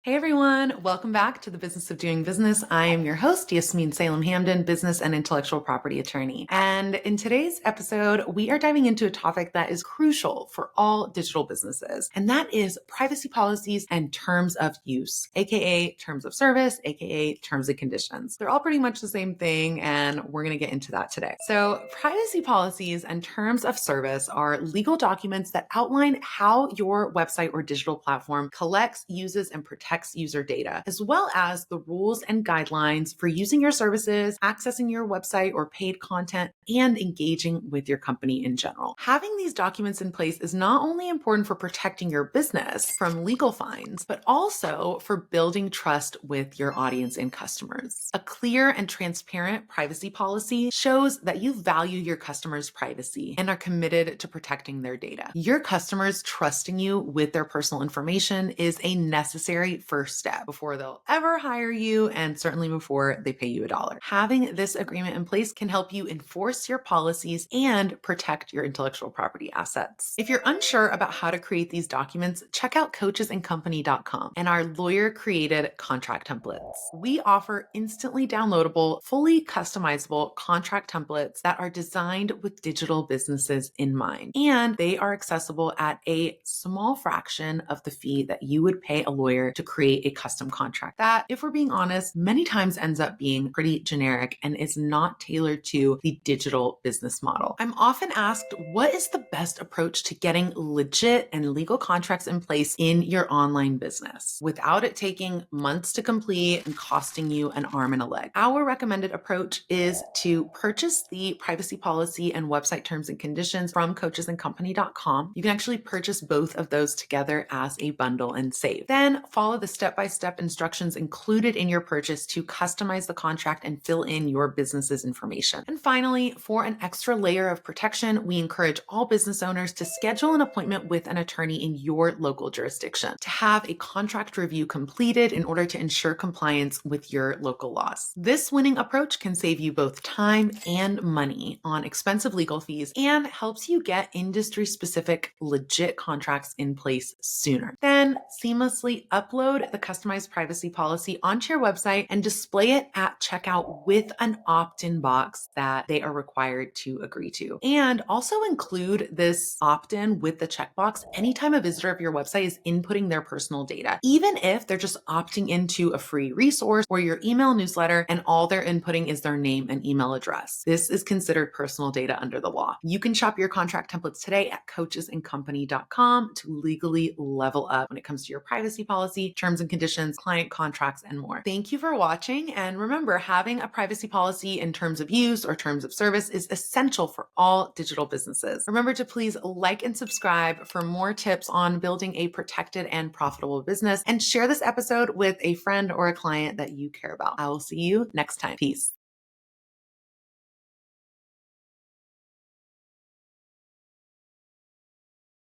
Hey everyone, welcome back to the Business of Doing Business. I am your host, Yasmin Salem Hamden, business and intellectual property attorney. And in today's episode, we are diving into a topic that is crucial for all digital businesses, and that is privacy policies and terms of use, aka terms of service, aka terms and conditions. They're all pretty much the same thing, and we're going to get into that today. So, privacy policies and terms of service are legal documents that outline how your website or digital platform collects, uses, and protects user data, as well as the rules and guidelines for using your services, accessing your website or paid content, and engaging with your company in general. Having these documents in place is not only important for protecting your business from legal fines, but also for building trust with your audience and customers. A clear and transparent privacy policy shows that you value your customers' privacy and are committed to protecting their data. Your customers trusting you with their personal information is a necessary first step before they'll ever hire you, and certainly before they pay you $1. Having this agreement in place can help you enforce your policies and protect your intellectual property assets. If you're unsure about how to create these documents, check out coachesandcompany.com and our lawyer-created contract templates. We offer instantly downloadable, fully customizable contract templates that are designed with digital businesses in mind, and they are accessible at a small fraction of the fee that you would pay a lawyer to create a custom contract that, if we're being honest, many times ends up being pretty generic and is not tailored to the digital business model. I'm often asked, what is the best approach to getting legit and legal contracts in place in your online business without it taking months to complete and costing you an arm and a leg? Our recommended approach is to purchase the privacy policy and website terms and conditions from coachesandcompany.com. You can actually purchase both of those together as a bundle and save. Then follow the step-by-step instructions included in your purchase to customize the contract and fill in your business's information. And finally, for an extra layer of protection, we encourage all business owners to schedule an appointment with an attorney in your local jurisdiction to have a contract review completed in order to ensure compliance with your local laws. This winning approach can save you both time and money on expensive legal fees and helps you get industry-specific, legit contracts in place sooner. Then seamlessly upload the customized privacy policy onto your website and display it at checkout with an opt-in box that they are required to agree to. And also include this opt-in with the checkbox anytime a visitor of your website is inputting their personal data, even if they're just opting into a free resource or your email newsletter and all they're inputting is their name and email address. This is considered personal data under the law. You can shop your contract templates today at coachesandcompany.com to legally level up when it comes to your privacy policy, terms and conditions, client contracts, and more. Thank you for watching. And remember, having a privacy policy in terms of use or terms of service is essential for all digital businesses. Remember to please like and subscribe for more tips on building a protected and profitable business, and share this episode with a friend or a client that you care about. I will see you next time. Peace.